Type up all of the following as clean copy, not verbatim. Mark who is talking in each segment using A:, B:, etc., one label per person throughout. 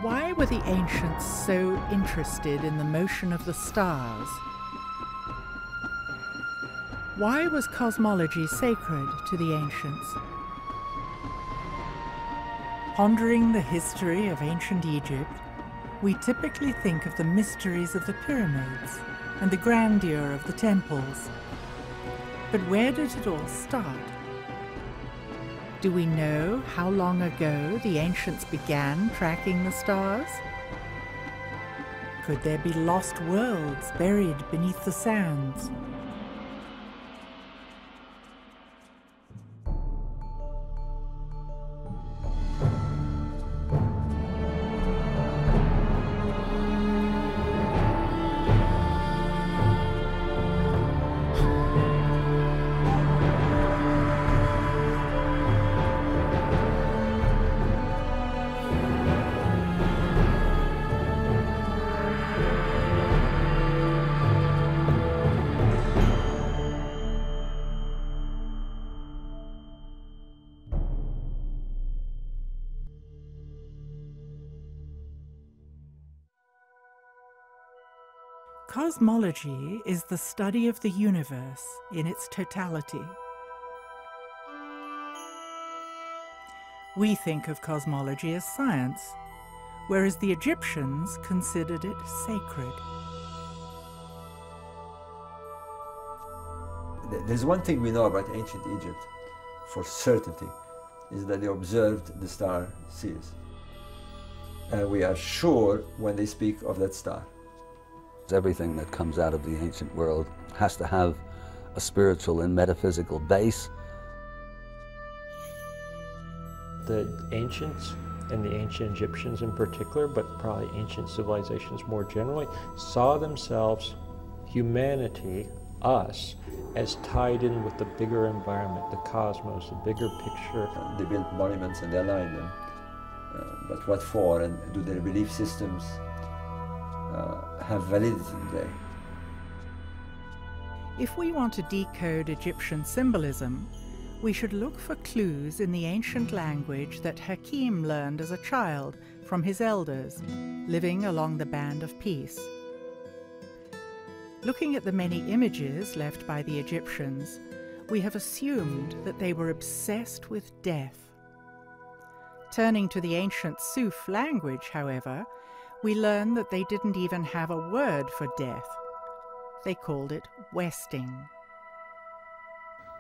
A: Why were the ancients so interested in the motion of the stars? Why was cosmology sacred to the ancients? Pondering the history of ancient Egypt, we typically think of the mysteries of the pyramids and the grandeur of the temples. But where did it all start? Do we know how long ago the ancients began tracking the stars? Could there be lost worlds buried beneath the sands? Cosmology is the study of the universe in its totality. We think of cosmology as science, whereas the Egyptians considered it sacred.
B: There's one thing we know about ancient Egypt for certainty, is that they observed the star Sirius. And we are sure when they speak of that star.
C: Everything that comes out of the ancient world has to have a spiritual and metaphysical base.
D: The ancients, and the ancient Egyptians in particular, but probably ancient civilizations more generally, saw themselves, humanity, us, as tied in with the bigger environment, the cosmos, the bigger picture.
B: They built monuments and they aligned them. But what for, and do their belief systems have validity today?
A: If we want to decode Egyptian symbolism, we should look for clues in the ancient language that Hakim learned as a child from his elders, living along the Band of Peace. Looking at the many images left by the Egyptians, we have assumed that they were obsessed with death. Turning to the ancient Suf language, however, we learn that they didn't even have a word for death. They called it westing.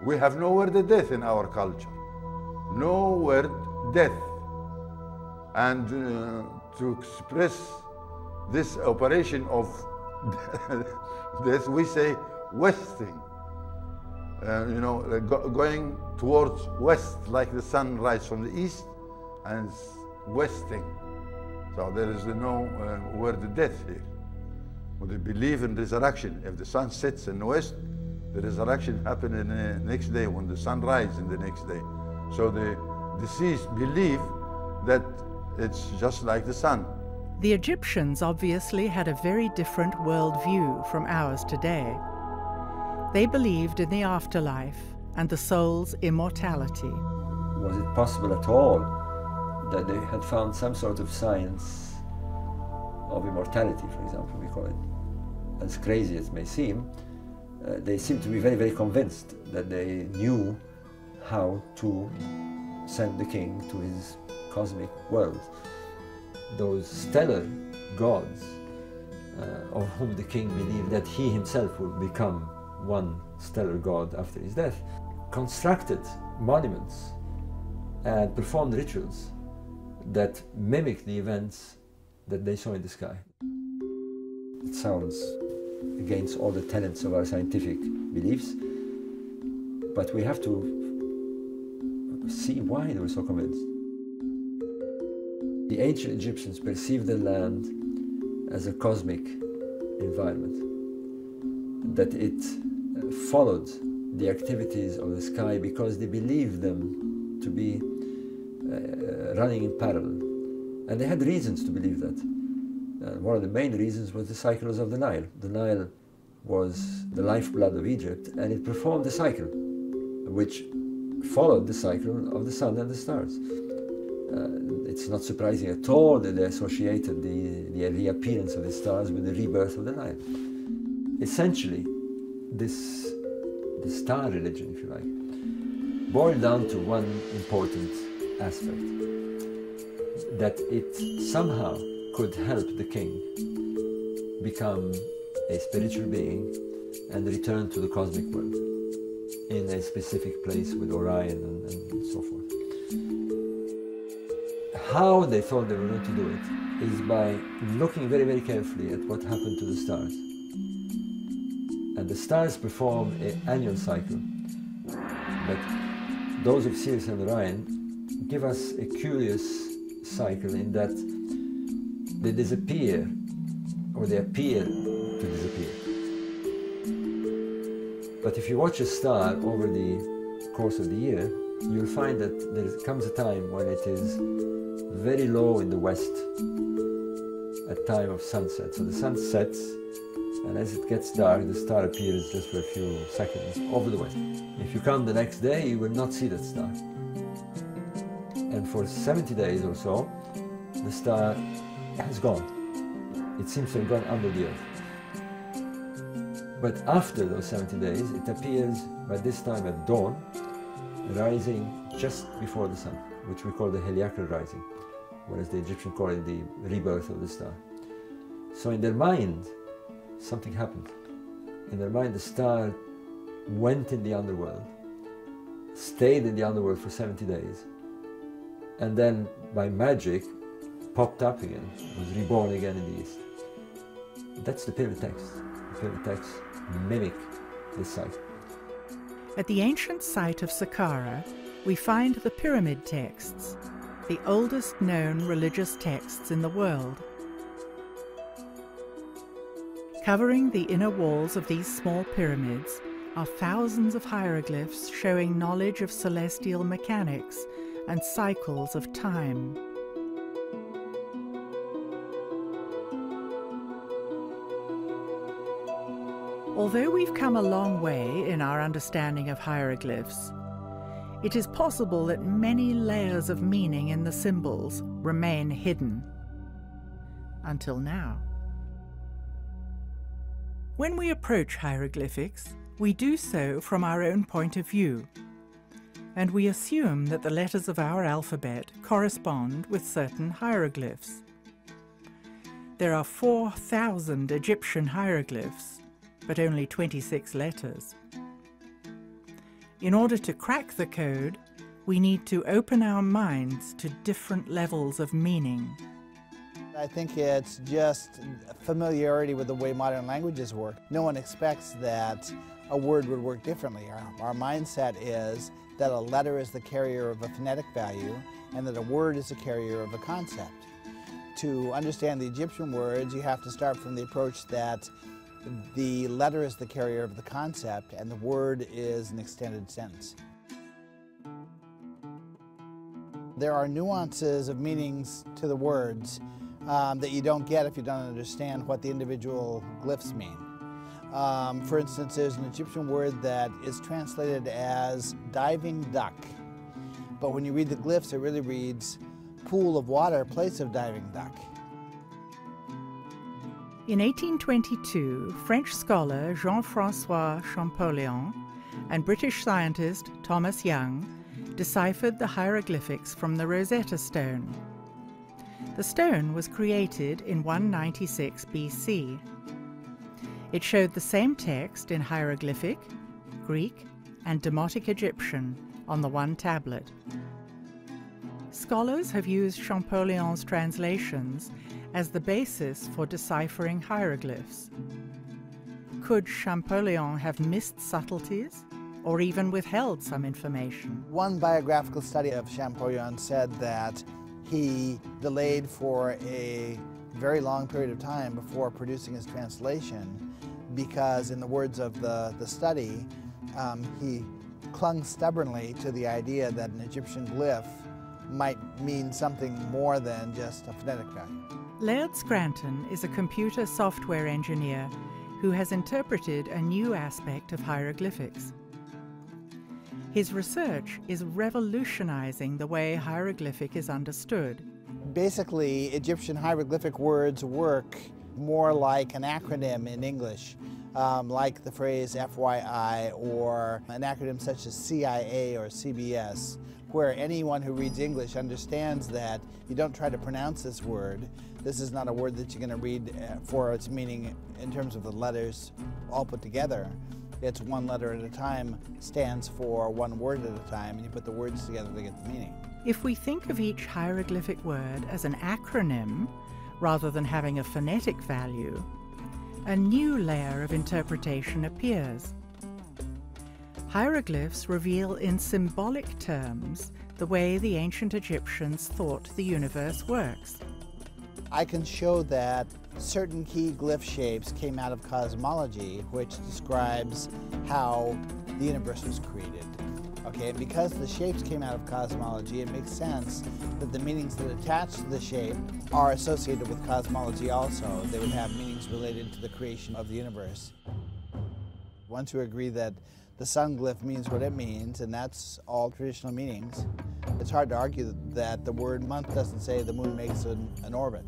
E: We have no word of death in our culture. No word death. And to express this operation of death, we say westing. Going towards west, like the sun rises from the east, and it's westing. So there is no word of death here. Well, they believe in resurrection. If the sun sets in the west, the resurrection happens in the next day when the sun rises in the next day. So the deceased believe that it's just like the sun.
A: The Egyptians obviously had a very different worldview from ours today. They believed in the afterlife and the soul's immortality.
B: Was it possible at all that they had found some sort of science of immortality, for example, we call it? As crazy as it may seem, they seem to be very, very convinced that they knew how to send the king to his cosmic world. Those stellar gods, of whom the king believed that he himself would become one stellar god after his death, constructed monuments and performed rituals that mimic the events that they saw in the sky. It sounds against all the tenets of our scientific beliefs, but we have to see why they were so convinced. The ancient Egyptians perceived the land as a cosmic environment, that it followed the activities of the sky because they believed them to be running in parallel. And they had reasons to believe that. One of the main reasons was the cycles of the Nile. The Nile was the lifeblood of Egypt, and it performed the cycle, which followed the cycle of the sun and the stars. It's not surprising at all that they associated the reappearance of the stars with the rebirth of the Nile. Essentially, the star religion, if you like, boiled down to one important aspect, that it somehow could help the king become a spiritual being and return to the cosmic world in a specific place with Orion and so forth. How they thought they were going to do it is by looking very, very carefully at what happened to the stars. And the stars perform an annual cycle, but those of Sirius and Orion give us a curious cycle in that they disappear, or they appear to disappear. But if you watch a star over the course of the year, you'll find that there comes a time when it is very low in the west at time of sunset. So the sun sets, and as it gets dark, the star appears just for a few seconds over the west. If you come the next day, you will not see that star. And for 70 days or so, the star has gone. It seems to have gone under the earth. But after those 70 days, it appears by this time at dawn, rising just before the sun, which we call the heliacal rising, whereas the Egyptians call it the rebirth of the star. So in their mind, something happened. In their mind, the star went in the underworld, stayed in the underworld for 70 days, and then by magic popped up again, was reborn again in the east. That's the pyramid text. The pyramid texts mimic this cycle.
A: At the ancient site of Saqqara, we find the pyramid texts, the oldest known religious texts in the world. Covering the inner walls of these small pyramids are thousands of hieroglyphs showing knowledge of celestial mechanics and cycles of time. Although we've come a long way in our understanding of hieroglyphs, it is possible that many layers of meaning in the symbols remain hidden. Until now. When we approach hieroglyphics, we do so from our own point of view, and we assume that the letters of our alphabet correspond with certain hieroglyphs. There are 4,000 Egyptian hieroglyphs, but only 26 letters. In order to crack the code, we need to open our minds to different levels of meaning.
F: I think it's just familiarity with the way modern languages work. No one expects that a word would work differently. Our mindset is that a letter is the carrier of a phonetic value and that a word is the carrier of a concept. To understand the Egyptian words, you have to start from the approach that the letter is the carrier of the concept and the word is an extended sentence. There are nuances of meanings to the words that you don't get if you don't understand what the individual glyphs mean. For instance, there's an Egyptian word that is translated as diving duck, but when you read the glyphs, it really reads pool of water, place of diving duck.
A: In 1822, French scholar Jean-François Champollion and British scientist Thomas Young deciphered the hieroglyphics from the Rosetta Stone. The stone was created in 196 BC. It showed the same text in hieroglyphic, Greek, and Demotic Egyptian on the one tablet. Scholars have used Champollion's translations as the basis for deciphering hieroglyphs. Could Champollion have missed subtleties or even withheld some information?
F: One biographical study of Champollion said that he delayed for a very long period of time before producing his translation because, in the words of the study, he clung stubbornly to the idea that an Egyptian glyph might mean something more than just a phonetic value.
A: Laird Scranton is a computer software engineer who has interpreted a new aspect of hieroglyphics. His research is revolutionizing the way hieroglyphic is understood.
F: Basically, Egyptian hieroglyphic words work more like an acronym in English, like the phrase FYI, or an acronym such as CIA or CBS, where anyone who reads English understands that you don't try to pronounce this word. This is not a word that you're going to read for its meaning in terms of the letters all put together. It's one letter at a time, stands for one word at a time, and you put the words together to get the meaning.
A: If we think of each hieroglyphic word as an acronym, rather than having a phonetic value, a new layer of interpretation appears. Hieroglyphs reveal in symbolic terms the way the ancient Egyptians thought the universe works.
F: I can show that certain key glyph shapes came out of cosmology, which describes how the universe was created. Okay, and because the shapes came out of cosmology, it makes sense that the meanings that attach to the shape are associated with cosmology also. They would have meanings related to the creation of the universe. Once you agree that the sun glyph means what it means, and that's all traditional meanings, it's hard to argue that the word month doesn't say the moon makes an orbit.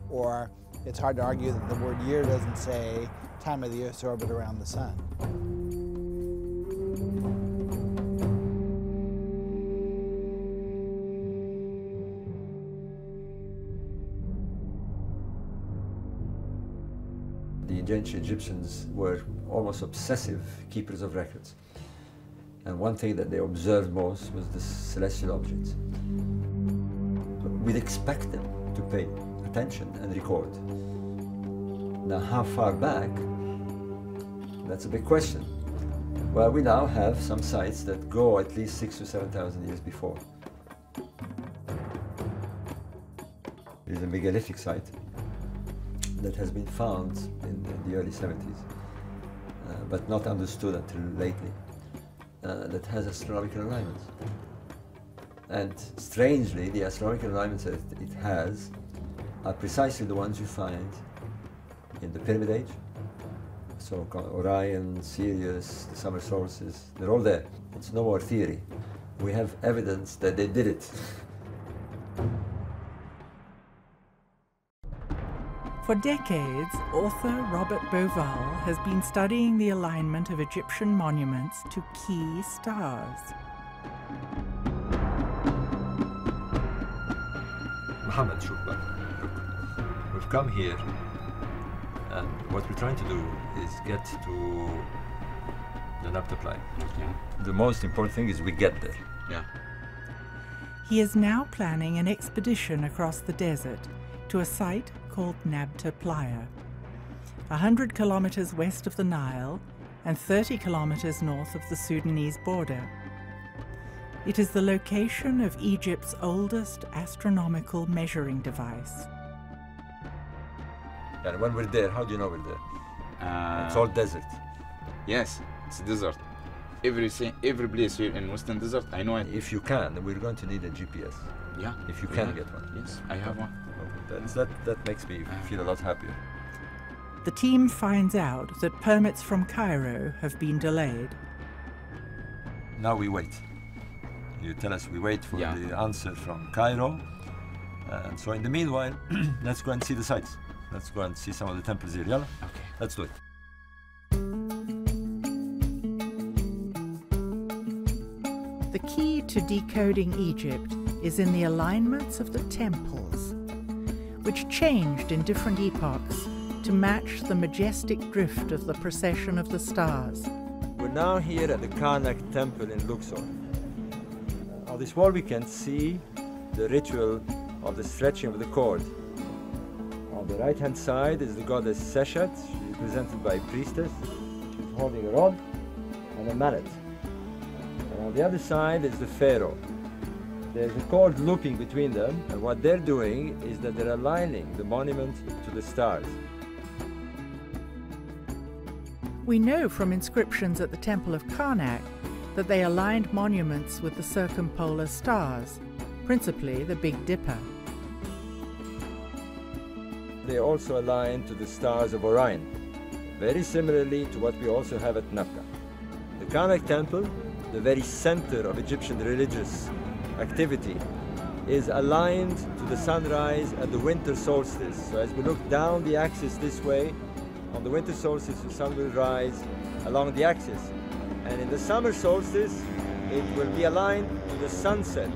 F: Or it's hard to argue that the word year doesn't say time of the Earth's orbit around the sun.
B: The ancient Egyptians were almost obsessive keepers of records. And one thing that they observed most was the celestial objects. We'd expect them to pay attention and record. Now, how far back? That's a big question. Well, we now have some sites that go at least 6,000 to 7,000 years before. There's a megalithic site that has been found in the early 70s, but not understood until lately, that has astronomical alignments. And strangely, the astronomical alignments that it has are precisely the ones you find in the Pyramid Age. So Orion, Sirius, the summer solstices, they're all there. It's no more theory. We have evidence that they did it.
A: For decades, author Robert Bauval has been studying the alignment of Egyptian monuments to key stars.
B: Muhammad, look, we've come here, and what we're trying to do is get to the Nabtapline.
G: Yeah.
B: The most important thing is we get there.
G: Yeah.
A: He is now planning an expedition across the desert to a site called Nabta Playa, 100 kilometers west of the Nile and 30 kilometers north of the Sudanese border. It is the location of Egypt's oldest astronomical measuring device.
B: And when we're there, how do you know we're there? It's all desert.
G: Yes, it's desert. Every place here in Western Desert, I know it.
B: If you can, we're going to need a GPS.
G: Yeah.
B: If you can get one.
G: Yes, I have one.
B: That makes me feel a lot happier.
A: The team finds out that permits from Cairo have been delayed.
B: Now we wait. You tell us we wait for the answer from Cairo. And so in the meanwhile, let's go and see the sites. Let's go and see some of the temples here. Yalla?
G: Okay.
B: Let's do it.
A: The key to decoding Egypt is in the alignments of the temples, which changed in different epochs to match the majestic drift of the procession of the stars.
B: We're now here at the Karnak temple in Luxor. On this wall we can see the ritual of the stretching of the cord. On the right-hand side is the goddess Seshat. She's represented by a priestess. She's holding a rod and a mallet. And on the other side is the pharaoh. There's a cord looping between them, and what they're doing is that they're aligning the monument to the stars.
A: We know from inscriptions at the Temple of Karnak that they aligned monuments with the circumpolar stars, principally the Big Dipper.
B: They also align to the stars of Orion, very similarly to what we also have at Nabta. The Karnak temple, the very center of Egyptian religious activity, is aligned to the sunrise at the winter solstice. So as we look down the axis this way, on the winter solstice the sun will rise along the axis. And in the summer solstice, it will be aligned to the sunset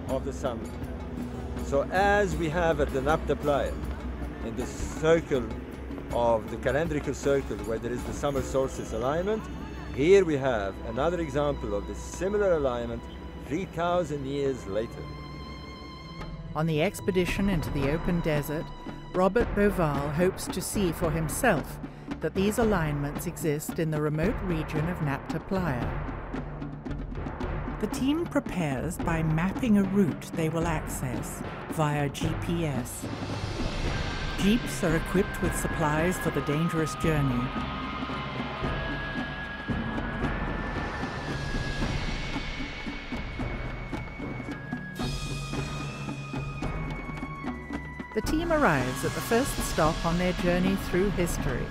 B: of the sun. So as we have at the Napta Playa, in the circle of the calendrical circle where there is the summer solstice alignment, here we have another example of this similar alignment 3,000 years later.
A: On the expedition into the open desert, Robert Bauval hopes to see for himself that these alignments exist in the remote region of Napta Playa. The team prepares by mapping a route they will access via GPS. Jeeps are equipped with supplies for the dangerous journey. The team arrives at the first stop on their journey through history.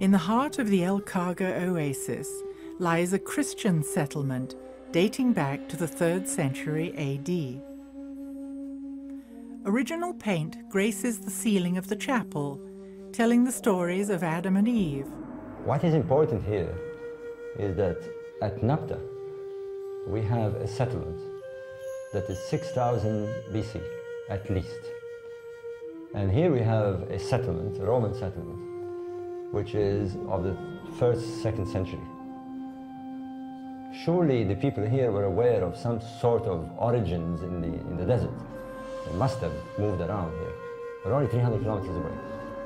A: In the heart of the El Khaga oasis lies a Christian settlement dating back to the 3rd century AD. Original paint graces the ceiling of the chapel, telling the stories of Adam and Eve.
B: What is important here is that at Napta, we have a settlement that is 6,000 BC, at least. And here we have a settlement, a Roman settlement, which is of the 1st, 2nd century. Surely the people here were aware of some sort of origins in the desert. They must have moved around here. We're only 300 kilometers away.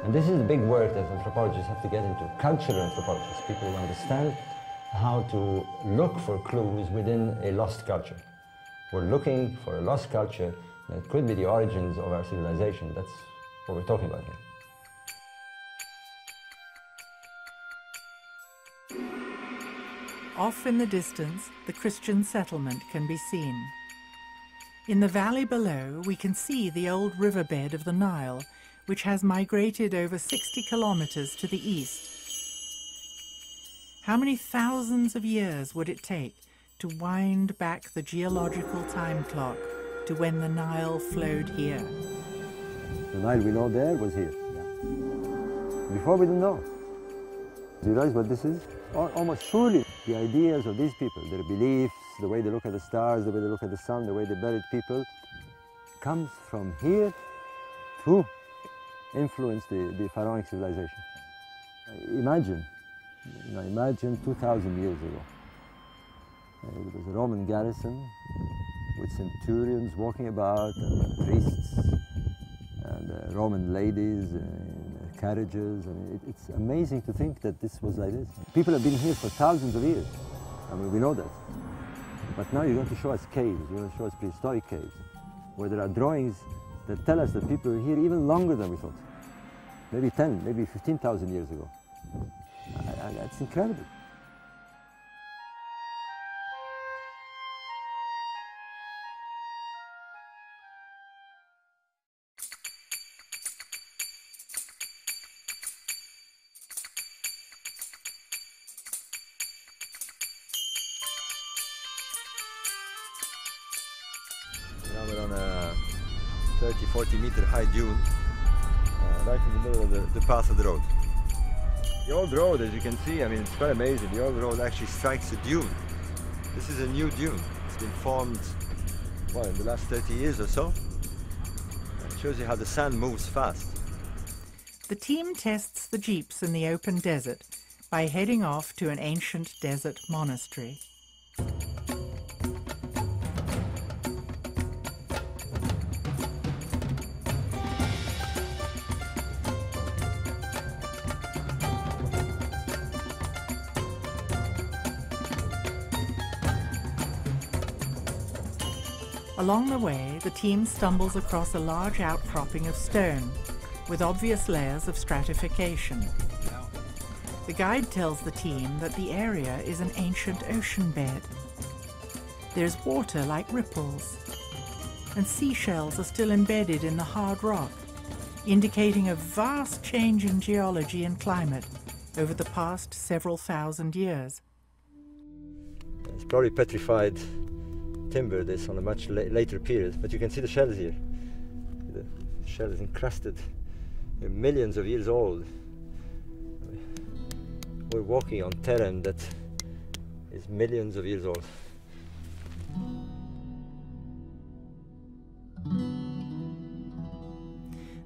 B: And this is the big work that anthropologists have to get into, cultural anthropologists, people who understand how to look for clues within a lost culture. We're looking for a lost culture that could be the origins of our civilization. That's what we're talking about here.
A: Off in the distance, the Christian settlement can be seen. In the valley below, we can see the old riverbed of the Nile, which has migrated over 60 kilometers to the east. How many thousands of years would it take to wind back the geological time clock to when the Nile flowed here?
B: The Nile we know there was here. Before we didn't know. Do you realize what this is? Almost surely the ideas of these people, their beliefs, the way they look at the stars, the way they look at the sun, the way they buried people, comes from here to influence the pharaonic civilization. Imagine 2,000 years ago. There was a Roman garrison with centurions walking about, and priests, and Roman ladies in carriages. I mean, it's amazing to think that this was like this. People have been here for thousands of years. I mean, we know that. But now you're going to show us caves, you're going to show us prehistoric caves, where there are drawings that tell us that people were here even longer than we thought. Maybe 10, maybe 15,000 years ago. That's incredible. Now we're on a 30, 40 meter high dune, right in the middle of the path of the road. The old road, as you can see, I mean, it's quite amazing. The old road actually strikes a dune. This is a new dune. It's been formed, well, in the last 30 years or so. It shows you how the sand moves fast.
A: The team tests the jeeps in the open desert by heading off to an ancient desert monastery. Along the way, the team stumbles across a large outcropping of stone with obvious layers of stratification. The guide tells the team that the area is an ancient ocean bed. There's water like ripples, and seashells are still embedded in the hard rock. indicating a vast change in geology and climate over the past several thousand years.
B: It's probably petrified timber, this, on a much later period, but you can see the shells here. The shell is encrusted. They're millions of years old. We're walking on terrain that is millions of years old.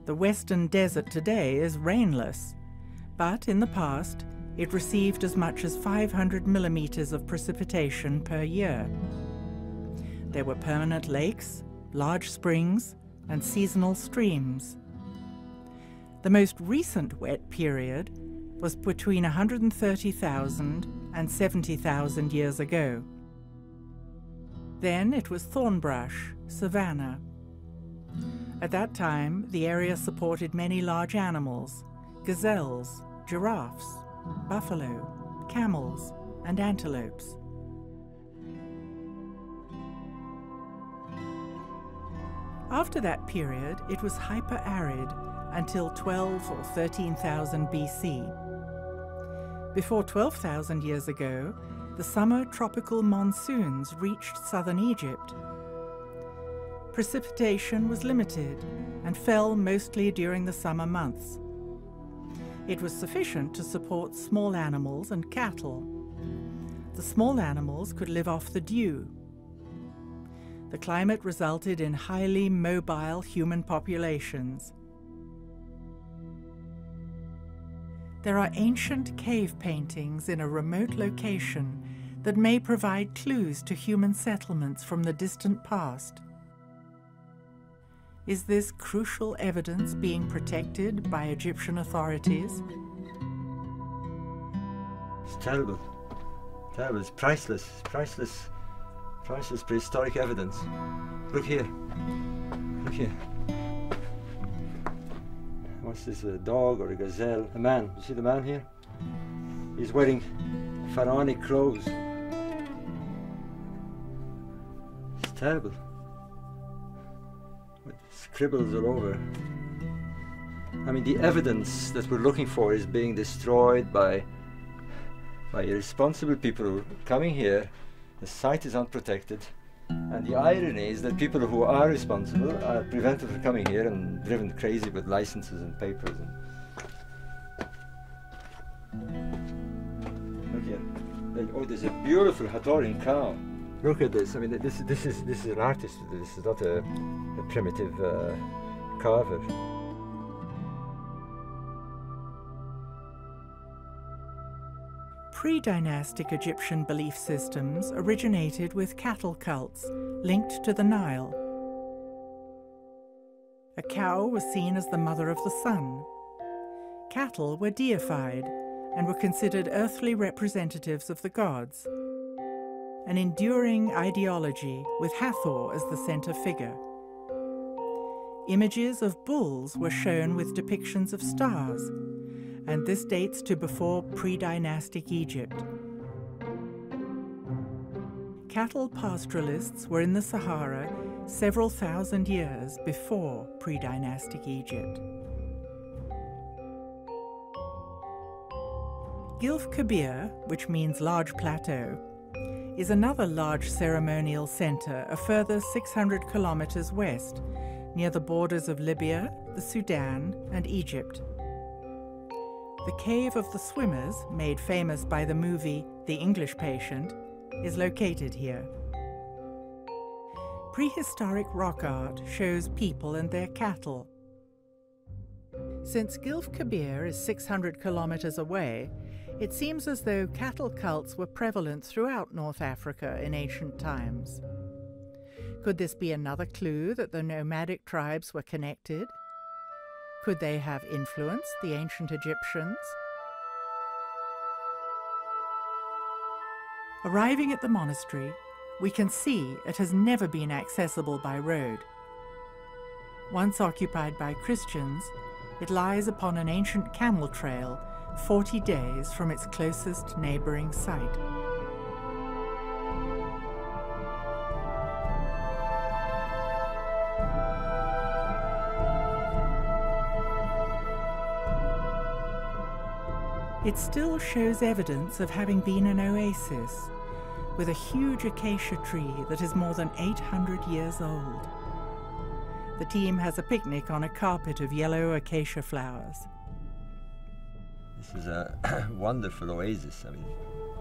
A: The Western Desert today is rainless, but in the past it received as much as 500 millimeters of precipitation per year. There were permanent lakes, large springs, and seasonal streams. The most recent wet period was between 130,000 and 70,000 years ago. Then it was thornbrush, savanna. At that time, the area supported many large animals: gazelles, giraffes, buffalo, camels, and antelopes. After that period, it was hyper-arid until 12 or 13,000 BC. Before 12,000 years ago, the summer tropical monsoons reached southern Egypt. Precipitation was limited and fell mostly during the summer months. It was sufficient to support small animals and cattle. The small animals could live off the dew. The climate resulted in highly mobile human populations. There are ancient cave paintings in a remote location that may provide clues to human settlements from the distant past. Is this crucial evidence being protected by Egyptian authorities?
B: It's terrible. Terrible. It's priceless. It's priceless. Priceless prehistoric evidence. Look here. Look here. What's this, a dog or a gazelle? A man. You see the man here? He's wearing pharaonic clothes. It's terrible. With scribbles all over. I mean, the evidence that we're looking for is being destroyed by irresponsible people who are coming here. The site is unprotected. And the irony is that people who are responsible are prevented from coming here and driven crazy with licenses and papers. Look here. Oh, there's a beautiful Hatorian cow. Look at this. I mean, this is an artist. This is not a primitive carver.
A: Pre-dynastic Egyptian belief systems originated with cattle cults linked to the Nile. A cow was seen as the mother of the sun. Cattle were deified and were considered earthly representatives of the gods. An enduring ideology with Hathor as the center figure. Images of bulls were shown with depictions of stars, and this dates to before pre-dynastic Egypt. Cattle pastoralists were in the Sahara several thousand years before pre-dynastic Egypt. Gilf Kabir, which means large plateau, is another large ceremonial center a further 600 kilometers west, near the borders of Libya, the Sudan, and Egypt. The Cave of the Swimmers, made famous by the movie The English Patient, is located here. Prehistoric rock art shows people and their cattle. Since Gilf Kabir is 600 kilometers away, it seems as though cattle cults were prevalent throughout North Africa in ancient times. Could this be another clue that the nomadic tribes were connected? Could they have influenced the ancient Egyptians? Arriving at the monastery, we can see it has never been accessible by road. Once occupied by Christians, it lies upon an ancient camel trail 40 days from its closest neighboring site. It still shows evidence of having been an oasis, with a huge acacia tree that is more than 800 years old. The team has a picnic on a carpet of yellow acacia flowers.
B: This is a wonderful oasis. I mean,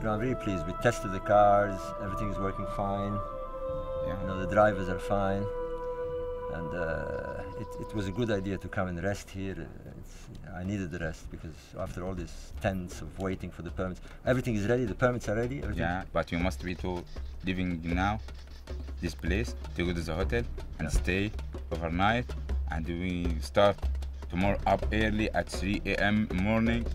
B: I'm very pleased. We tested the cars, everything is working fine.
G: Yeah.
B: You know, the drivers are fine. And it was a good idea to come and rest here. I needed the rest because after all these tents of waiting for the permits, everything is ready, the permits are ready. Everything.
G: Yeah, but you must be to living now, this place, to go to the hotel and stay overnight. And we start tomorrow up early at 3 a.m. morning.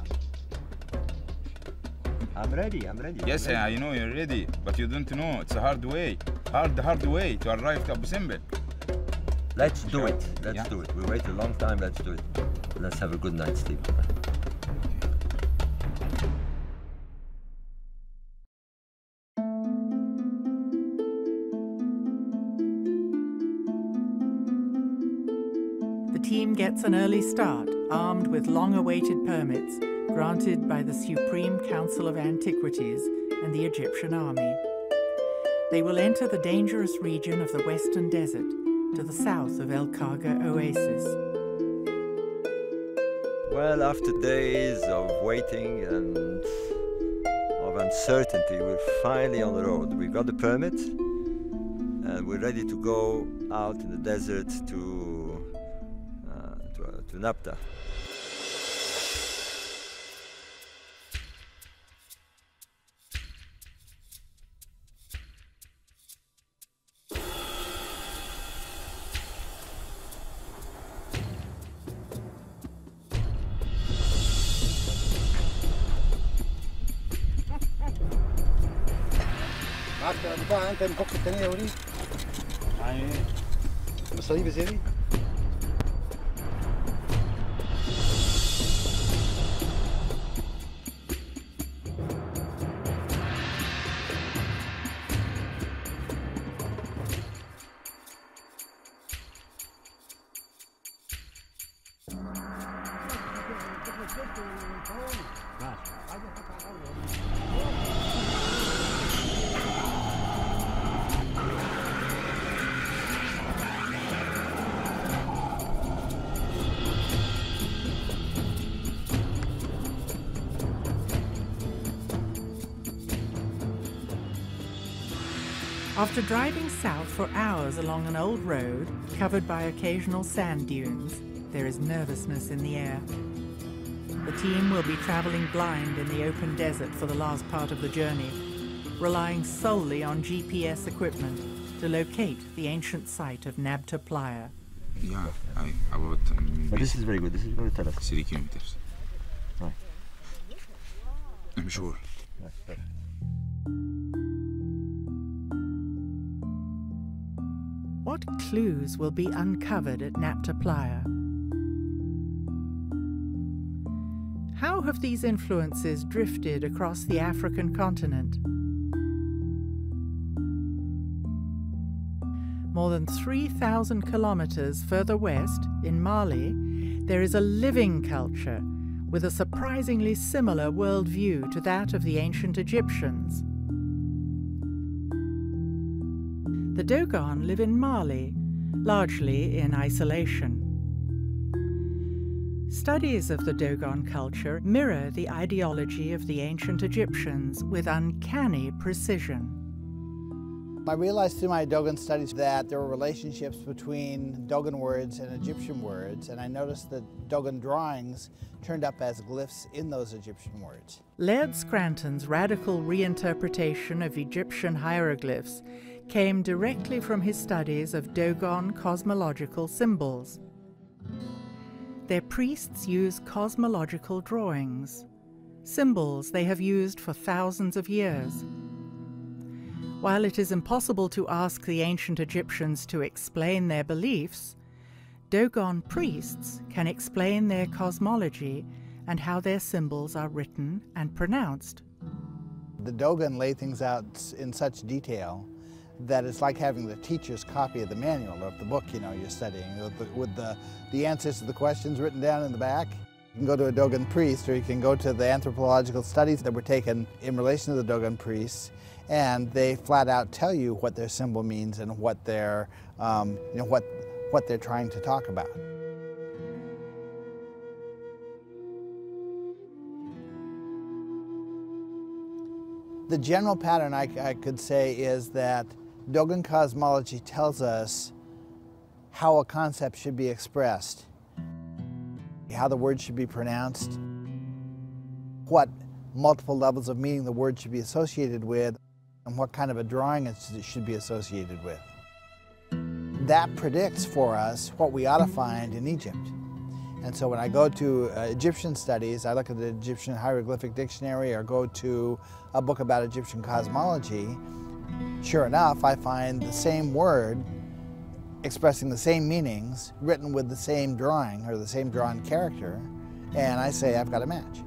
B: I'm ready.
G: Yes,
B: I'm ready.
G: I know you're ready, but you don't know. It's a hard way to arrive to Abu Simbel.
B: Let's do it. Let's
G: Yeah.
B: do it. We wait a long time. Let's do it. Let's have a good night's sleep.
A: The team gets an early start, armed with long-awaited permits granted by the Supreme Council of Antiquities and the Egyptian army. They will enter the dangerous region of the Western Desert to the south of El Khaga Oasis.
B: Well, after days of waiting and of uncertainty, we're finally on the road. We got the permit and we're ready to go out in the desert to Nabta.
H: معك بطاقة أنت المحك الثانية وليد؟ يعني مصاريف زيادة؟
A: After driving south for hours along an old road covered by occasional sand dunes, there is nervousness in the air. The team will be traveling blind in the open desert for the last part of the journey, relying solely on GPS equipment to locate the ancient site of Nabta Playa.
G: Yeah, about
B: But this is very good. This is going to tell us.
G: 3 kilometers.
B: Right.
G: I'm sure.
B: Right.
A: What clues will be uncovered at Nabta Playa? How have these influences drifted across the African continent? More than 3,000 kilometers further west, in Mali, there is a living culture with a surprisingly similar worldview to that of the ancient Egyptians. The Dogon live in Mali, largely in isolation. Studies of the Dogon culture mirror the ideology of the ancient Egyptians with uncanny precision.
F: I realized through my Dogon studies that there were relationships between Dogon words and Egyptian words, and I noticed that Dogon drawings turned up as glyphs in those Egyptian words.
A: Laird Scranton's radical reinterpretation of Egyptian hieroglyphs came directly from his studies of Dogon cosmological symbols. Their priests use cosmological drawings, symbols they have used for thousands of years. While it is impossible to ask the ancient Egyptians to explain their beliefs, Dogon priests can explain their cosmology and how their symbols are written and pronounced.
F: The Dogon lay things out in such detail that it's like having the teacher's copy of the manual of the book, you're studying, with the answers to the questions written down in the back. You can go to a Dogon priest, or you can go to the anthropological studies that were taken in relation to the Dogon priests, and they flat out tell you what their symbol means and what they're, what they're trying to talk about. The general pattern I could say is that Dogon cosmology tells us how a concept should be expressed, how the word should be pronounced, what multiple levels of meaning the word should be associated with, and what kind of a drawing it should be associated with. That predicts for us what we ought to find in Egypt. And so when I go to Egyptian studies, I look at the Egyptian hieroglyphic dictionary or go to a book about Egyptian cosmology, sure enough, I find the same word expressing the same meanings, written with the same drawing or the same drawn character, and I say I've got a match.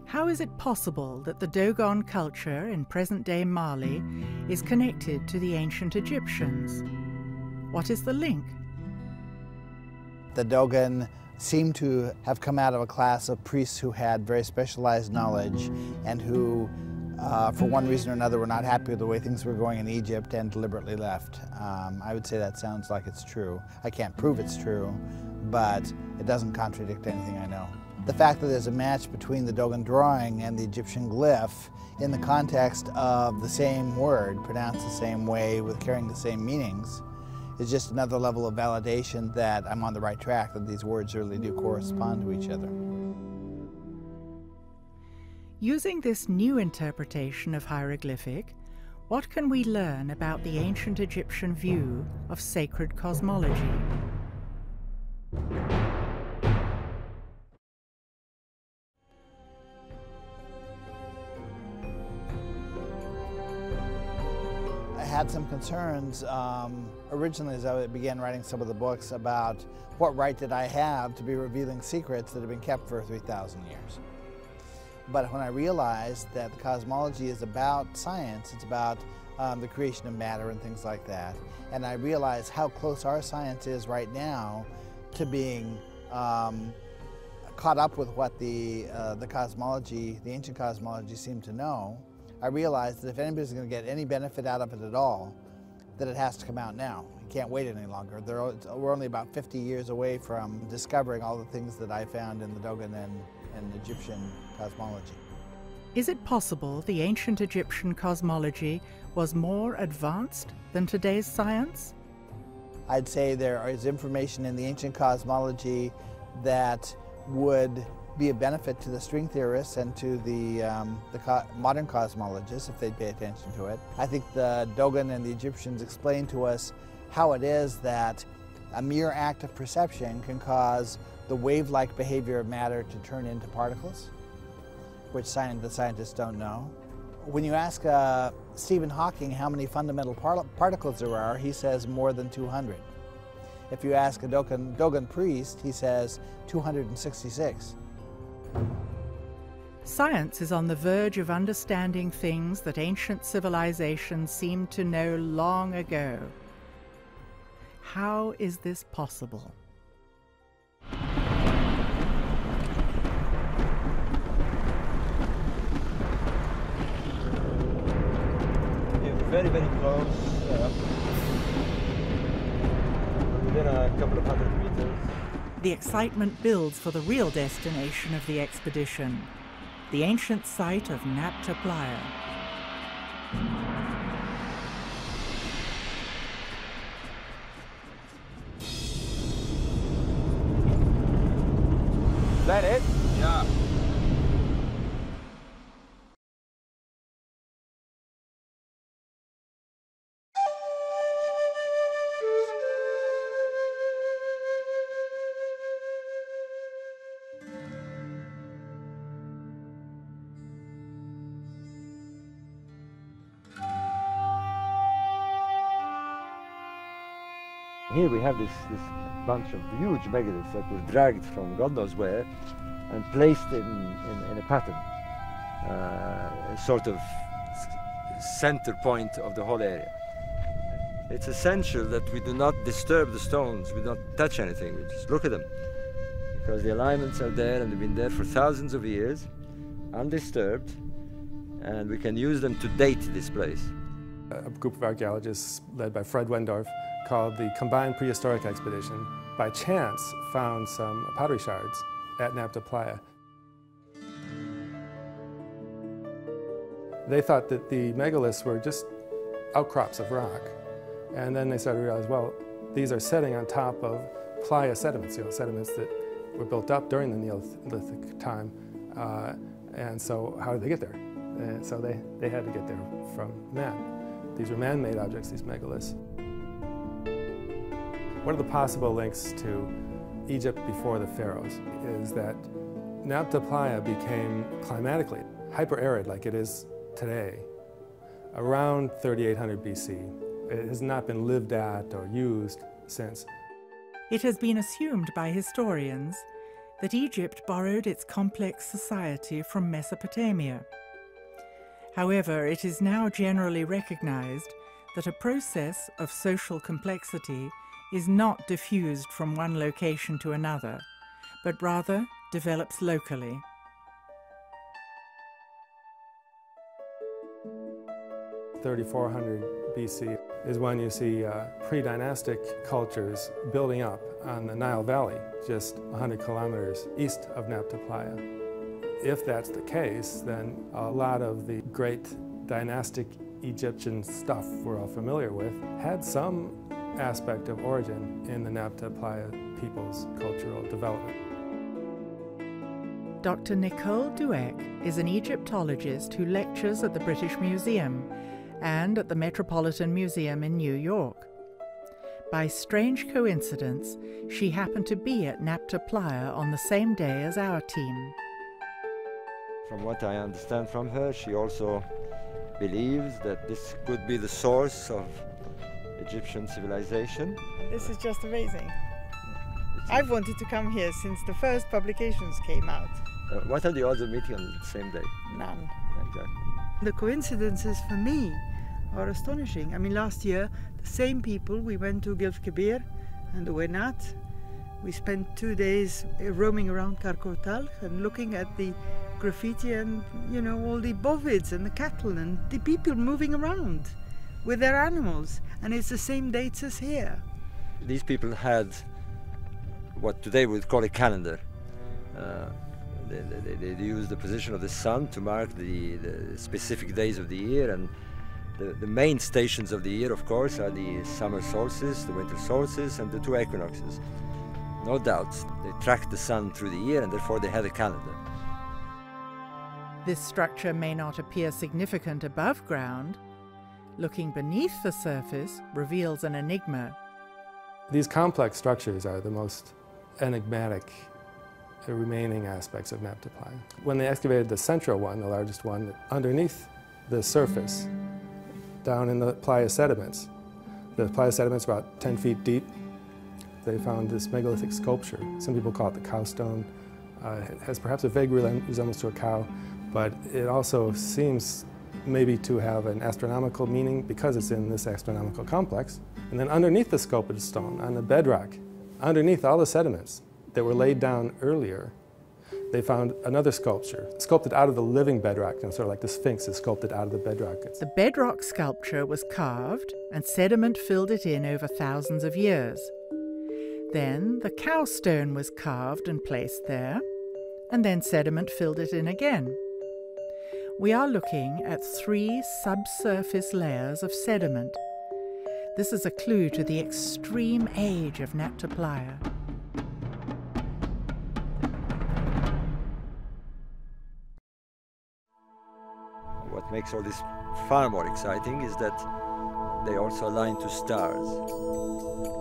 A: How is it possible that the Dogon culture in present-day Mali is connected to the ancient Egyptians? What is the link?
F: The Dogon seem to have come out of a class of priests who had very specialized knowledge and who, for one reason or another, were not happy with the way things were going in Egypt and deliberately left. I would say that sounds like it's true. I can't prove it's true, but it doesn't contradict anything I know. The fact that there's a match between the Dogon drawing and the Egyptian glyph in the context of the same word, pronounced the same way, with carrying the same meanings, is just another level of validation that I'm on the right track, that these words really do correspond to each other.
A: Using this new interpretation of hieroglyphic, what can we learn about the ancient Egyptian view of sacred cosmology?
F: I had some concerns originally as I began writing some of the books about what right did I have to be revealing secrets that have been kept for 3,000 years. But when I realized that the cosmology is about science, it's about the creation of matter and things like that, and I realized how close our science is right now to being caught up with what the cosmology, the ancient cosmology, seemed to know, I realized that if anybody's going to get any benefit out of it at all, that it has to come out now. You can't wait any longer. We're only about 50 years away from discovering all the things that I found in the Dogon and Egyptian cosmology.
A: Is it possible the ancient Egyptian cosmology was more advanced than today's science?
F: I'd say there is information in the ancient cosmology that would be a benefit to the string theorists and to the modern cosmologists if they'd pay attention to it. I think the Dogon and the Egyptians explain to us how it is that a mere act of perception can cause the wave-like behavior of matter to turn into particles, which the scientists don't know. When you ask Stephen Hawking how many fundamental particles there are, he says more than 200. If you ask a Dogon priest, he says 266.
A: Science is on the verge of understanding things that ancient civilizations seemed to know long ago. How is this possible?
D: Very, very close, within a couple of 100 meters.
A: The excitement builds for the real destination of the expedition, the ancient site of Nabta Playa.
D: Is that it?
G: Yeah.
I: Here we have this bunch of huge megaliths that were dragged from God knows where and placed in a pattern, a sort of center point of the whole area. it's essential that we do not disturb the stones, we don't touch anything, we just look at them. Because the alignments are there and they've been there for thousands of years, undisturbed, and we can use them to date this place.
J: A group of archaeologists led by Fred Wendorf, called the Combined Prehistoric Expedition, by chance found some pottery shards at Nabta Playa. They thought that the megaliths were just outcrops of rock. And then they started to realize, well, these are setting on top of playa sediments, sediments that were built up during the Neolithic time. And so how did they get there? And so they had to get there from man. These were man-made objects, these megaliths. One of the possible links to Egypt before the pharaohs is that Nabta Playa became climatically hyper-arid like it is today around 3800 BC. It has not been lived at or used since.
A: It has been assumed by historians that Egypt borrowed its complex society from Mesopotamia. However, it is now generally recognized that a process of social complexity is not diffused from one location to another, but rather develops locally.
J: (3400 BC is when you see pre-dynastic cultures building up on the Nile Valley, just 100 kilometers east of Nabta Playa. If that's the case, then a lot of the great dynastic Egyptian stuff we're all familiar with had some aspect of origin in the Nabta Playa people's cultural development.
A: Dr. Nicole Dueck is an Egyptologist who lectures at the British Museum and at the Metropolitan Museum in New York. By strange coincidence, she happened to be at Nabta Playa on the same day as our team.
I: From what I understand from her, she also believes that this could be the source of Egyptian civilization.
K: This is just amazing. I've wanted to come here since the first publications came out.
I: What are the odds of meeting on the same day?
K: None.
I: Exactly.
K: The coincidences for me are astonishing. I mean, last year, the same people, we went to Gilf Kebir and the Wenat. We spent 2 days roaming around Karkotal and looking at the graffiti and, all the bovids and the cattle and the people moving around with their animals. And it's the same dates as here.
I: These people had what today we would call a calendar. They used the position of the sun to mark the specific days of the year, and the main stations of the year, of course, are the summer solstice, the winter solstice, and the 2 equinoxes. No doubt, they tracked the sun through the year, and therefore they had a calendar.
A: This structure may not appear significant above ground. Looking beneath the surface reveals an enigma.
J: These complex structures are the most enigmatic remaining aspects of Nabta Playa. When they excavated the central one, the largest one, underneath the surface, down in the playa sediments, the playa sediments are about 10 feet deep, they found this megalithic sculpture. Some people call it the cow stone. It has perhaps a vague resemblance to a cow, but it also seems maybe to have an astronomical meaning because it's in this astronomical complex. And then underneath the sculpted stone, on the bedrock, underneath all the sediments that were laid down earlier, they found another sculpture, sculpted out of the living bedrock, sort of like the Sphinx is sculpted out of the bedrock.
A: The bedrock sculpture was carved and sediment filled it in over thousands of years. Then the cow stone was carved and placed there, and then sediment filled it in again. We are looking at 3 subsurface layers of sediment. This is a clue to the extreme age of Nabta Playa.
I: What makes all this far more exciting is that they also align to stars.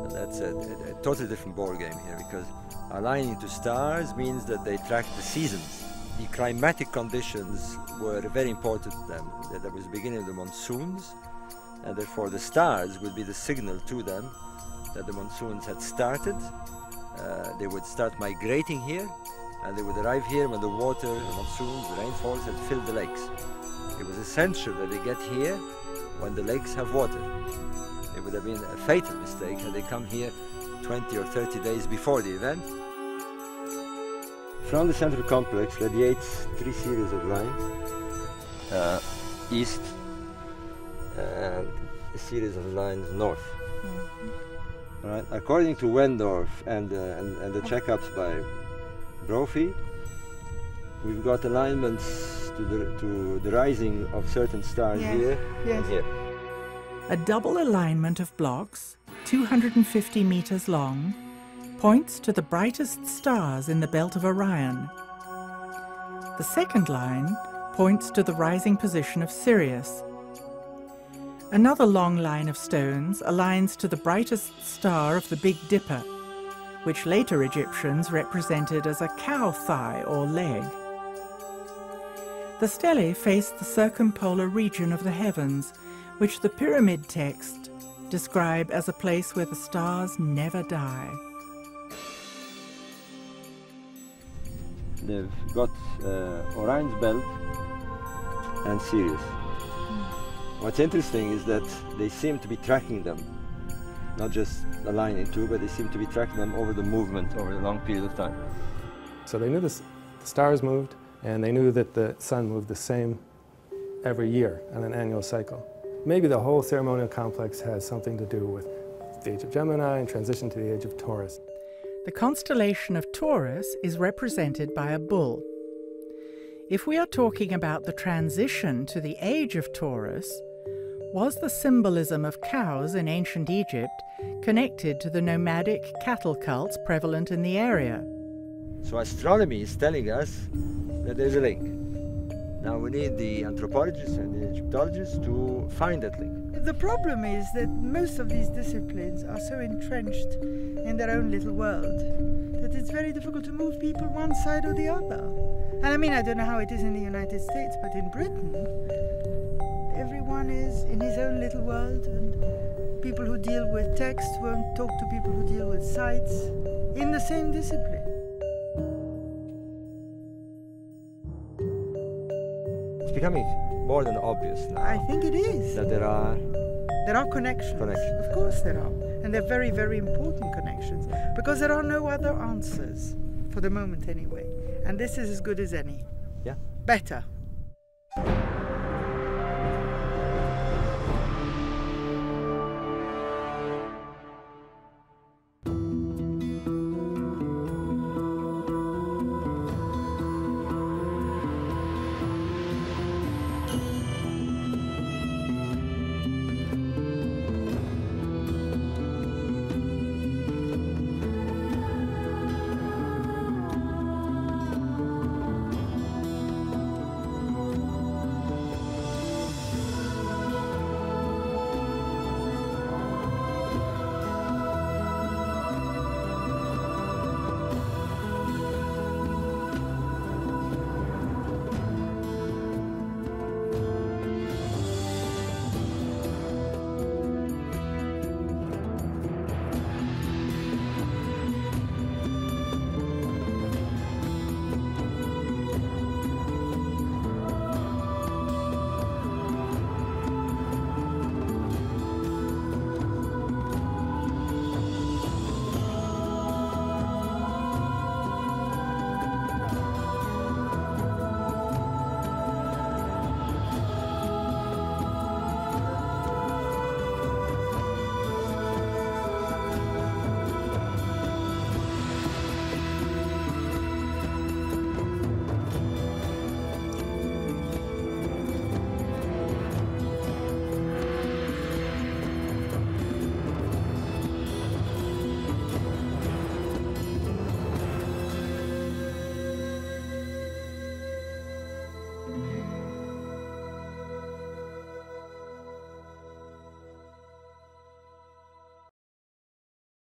I: And that's a totally different ballgame here, because aligning to stars means that they track the seasons. The climatic conditions were very important to them. There was the beginning of the monsoons, and therefore the stars would be the signal to them that the monsoons had started. They would start migrating here, and they would arrive here when the water, the monsoons, the rainfalls had filled the lakes. It was essential that they get here when the lakes have water. It would have been a fatal mistake had they come here 20 or 30 days before the event. From the central complex radiates 3 series of lines, east, and a series of lines north. Right. According to Wendorf and the checkups by Brophy, we've got alignments to the rising of certain stars here and here.
A: A double alignment of blocks, 250 meters long, points to the brightest stars in the belt of Orion. The second line points to the rising position of Sirius. Another long line of stones aligns to the brightest star of the Big Dipper, which later Egyptians represented as a cow thigh or leg. The stelae face the circumpolar region of the heavens, which the pyramid text describe as a place where the stars never die.
I: They've got Orion's belt and Sirius. What's interesting is that they seem to be tracking them, not just a line in two, but they seem to be tracking them over the movement over a long period of time.
J: So they knew the stars moved, and they knew that the sun moved the same every year on an annual cycle. Maybe the whole ceremonial complex has something to do with the age of Gemini and transition to the age of Taurus.
A: The constellation of Taurus is represented by a bull. If we are talking about the transition to the age of Taurus, was the symbolism of cows in ancient Egypt connected to the nomadic cattle cults prevalent in the area?
I: So astronomy is telling us that there's a link. Now we need the anthropologists and the Egyptologists to find that link.
K: The problem is that most of these disciplines are so entrenched in their own little world that it's very difficult to move people one side or the other. And I mean, I don't know how it is in the United States, but in Britain, everyone is in his own little world, and people who deal with text won't talk to people who deal with sites in the same discipline.
I: It's becoming more than obvious now.
K: I think it is.
I: That there are
K: connections. Of course there are. And they're very, very important connections, because there are no other answers, for the moment anyway. And this is as good as any.
I: Yeah.
K: Better.